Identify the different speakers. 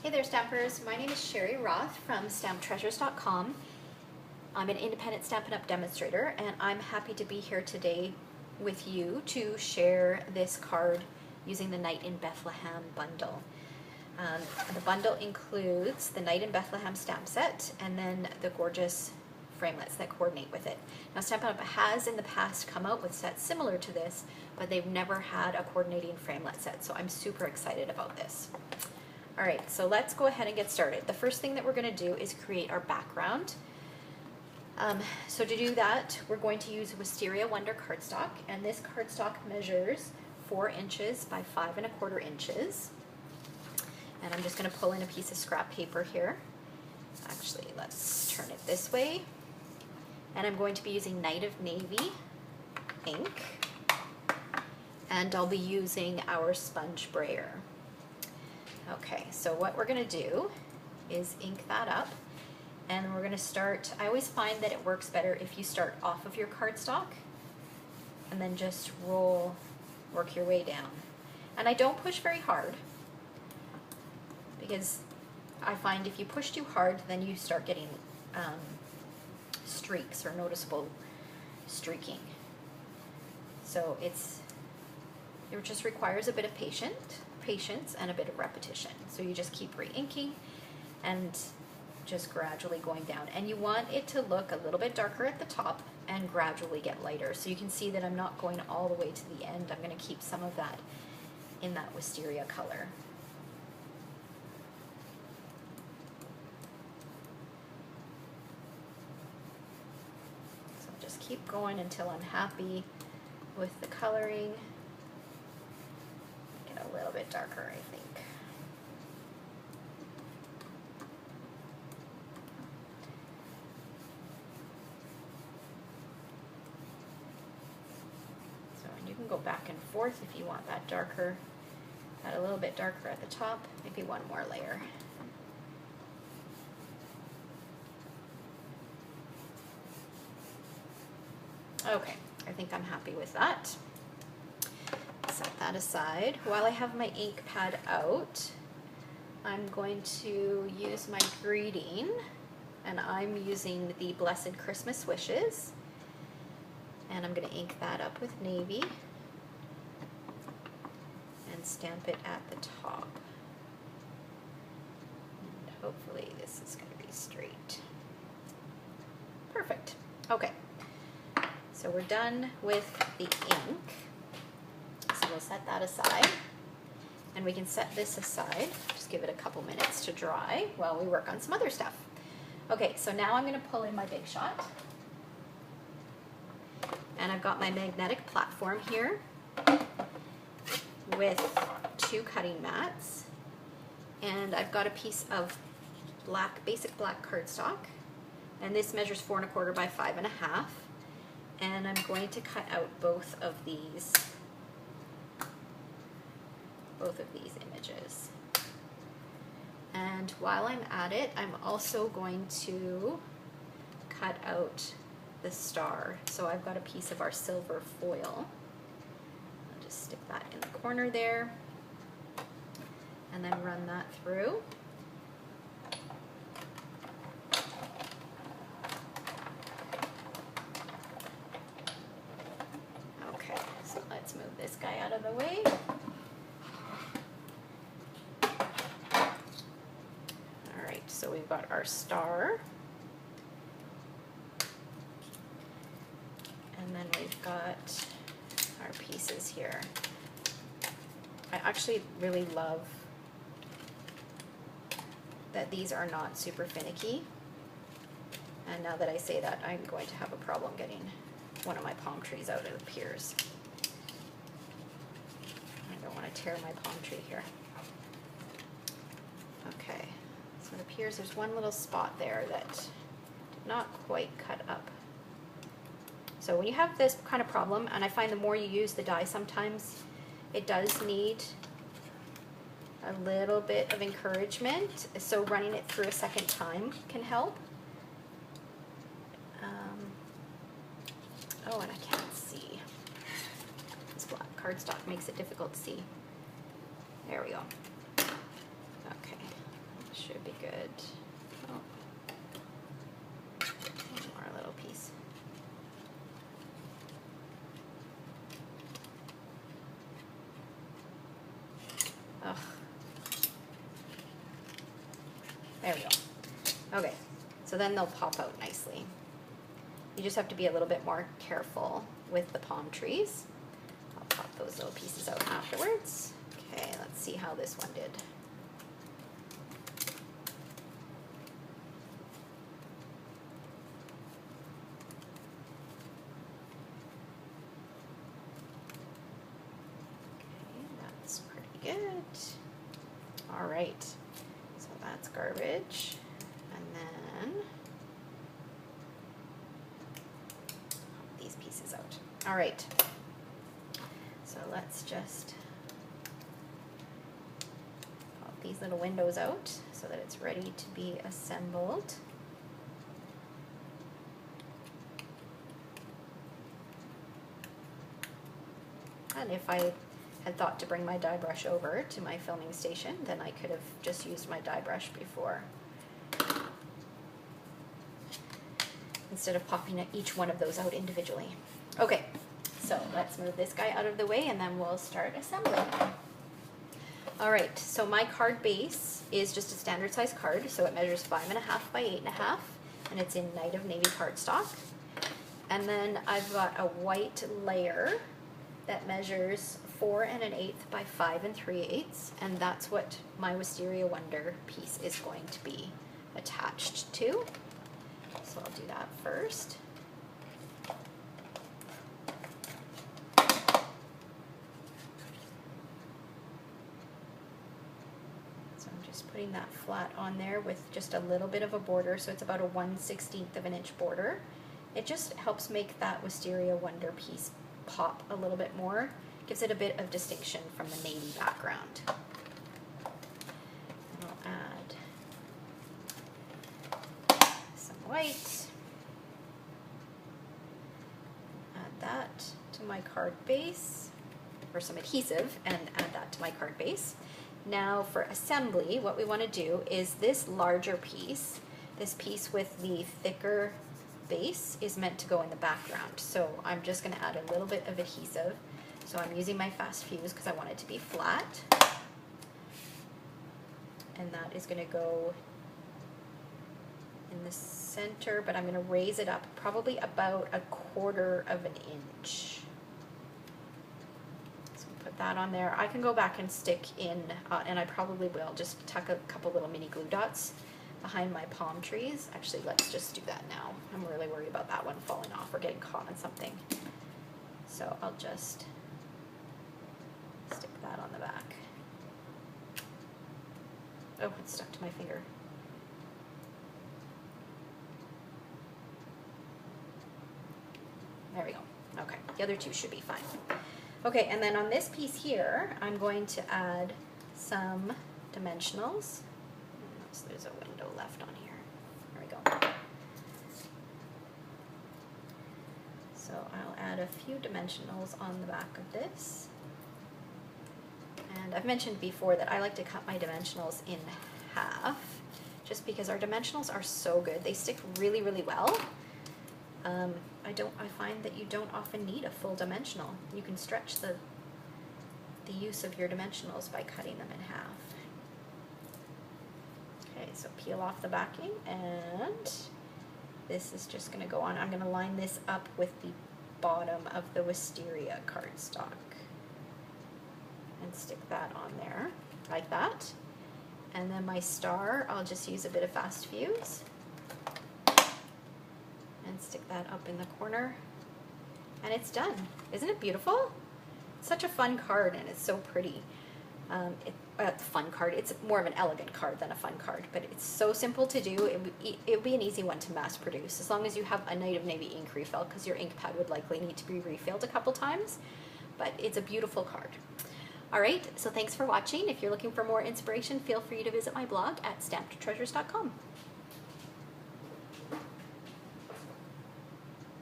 Speaker 1: Hey there, Stampers. My name is Sherry Roth from StampTreasures.com. I'm an independent Stampin' Up! Demonstrator, and I'm happy to be here today with you to share this card using the Night in Bethlehem bundle. The bundle includes the Night in Bethlehem stamp set and then the gorgeous framelits that coordinate with it. Now, Stampin' Up! Has in the past come out with sets similar to this, but they've never had a coordinating framelit set, so I'm super excited about this. All right, so let's go ahead and get started. The first thing that we're going to do is create our background. So to do that, we're going to use Wisteria Wonder cardstock, and this cardstock measures 4 inches by 5 1/4 inches. And I'm just going to pull in a piece of scrap paper here. Actually, let's turn it this way. And I'm going to be using Night of Navy ink, and I'll be using our sponge brayer. Okay, so what we're going to do is ink that up, and we're going to start. I always find that it works better if you start off of your cardstock and then just work your way down. And I don't push very hard, because I find if you push too hard, then you start getting streaks or noticeable streaking. So it just requires a bit of patience and a bit of repetition. So you just keep re-inking and just gradually going down. And you want it to look a little bit darker at the top and gradually get lighter. So you can see that I'm not going all the way to the end. I'm going to keep some of that in that wisteria color. So just keep going until I'm happy with the coloring. A little bit darker, I think. So, and you can go back and forth if you want that darker, that a little bit darker at the top, maybe one more layer. Okay, I think I'm happy with that. Set that aside. While I have my ink pad out, I'm going to use my greeting, and I'm using the Blessed Christmas Wishes, and I'm going to ink that up with navy and stamp it at the top. And hopefully this is going to be straight. Perfect. Okay, so we're done with the ink. So we'll set that aside, and we can set this aside, just give it a couple minutes to dry while we work on some other stuff. Okay, so now I'm going to pull in my Big Shot, and I've got my magnetic platform here with 2 cutting mats, and I've got a piece of basic black cardstock, and this measures 4 1/4 by 5 1/2, and I'm going to cut out both of these images. And while I'm at it, I'm also going to cut out the star. So I've got a piece of our silver foil. I'll just stick that in the corner there, and then run that through. Okay, so let's move this guy out of the way. So we've got our star, and then we've got our pieces here. I actually really love that these are not super finicky, and now that I say that, I'm going to have a problem getting one of my palm trees out of the piers. I don't want to tear my palm tree here. Okay. So it appears there's one little spot there that did not quite cut up. So when you have this kind of problem, and I find the more you use the die, sometimes it does need a little bit of encouragement, so running it through a second time can help. Oh, and I can't see. This black cardstock makes it difficult to see. There we go. Okay. good. Oh. One more little piece. Ugh. There we go. Okay, so then they'll pop out nicely. You just have to be a little bit more careful with the palm trees. I'll pop those little pieces out afterwards. Okay, let's see how this one did. Okay, that's pretty good. All right, so that's garbage. And then pop these pieces out. All right, so let's just pop these little windows out so that it's ready to be assembled. And if I had thought to bring my die brush over to my filming station, then I could have just used my die brush before, instead of popping each one of those out individually. Okay, so let's move this guy out of the way and then we'll start assembling. All right, so my card base is just a standard size card, so it measures 5.5 by 8.5, and it's in Night of Navy cardstock. And then I've got a white layer that measures 4 1/8 by 5 3/8, and that's what my Wisteria Wonder piece is going to be attached to. So I'll do that first. So I'm just putting that flat on there with just a little bit of a border, so it's about a 1/16 of an inch border. It just helps make that Wisteria Wonder piece pop a little bit more, gives it a bit of distinction from the navy background. And I'll add some white, add that to my card base, or some adhesive, and add that to my card base. Now for assembly, what we want to do is this larger piece, this piece with the thicker base, is meant to go in the background. So I'm just going to add a little bit of adhesive. So I'm using my fast fuse because I want it to be flat. And that is going to go in the center, but I'm going to raise it up probably about 1/4 of an inch. So put that on there. I can go back and stick in, and I probably will, just tuck a couple little mini glue dots behind my palm trees. Actually, let's just do that now. I'm really worried about that one falling off or getting caught on something. So I'll just stick that on the back. Oh, it's stuck to my finger. There we go. Okay, the other two should be fine. Okay, and then on this piece here, I'm going to add some dimensionals. So there's a window left on here. There we go. So I'll add a few dimensionals on the back of this. And I've mentioned before that I like to cut my dimensionals in half, just because our dimensionals are so good. They stick really, really well. I find that you don't often need a full dimensional. You can stretch the use of your dimensionals by cutting them in half. Okay, so peel off the backing, and this is just going to go on. I'm going to line this up with the bottom of the Wisteria cardstock and stick that on there like that. And then my star, I'll just use a bit of fast fuse and stick that up in the corner, and it's done. Isn't it beautiful? It's such a fun card, and it's so pretty. Fun card. It's more of an elegant card than a fun card, but it's so simple to do. It would be an easy one to mass produce, as long as you have a Night of Navy ink refill, because your ink pad would likely need to be refilled a couple times, but it's a beautiful card. Alright, so thanks for watching. If you're looking for more inspiration, feel free to visit my blog at stampedtreasures.com.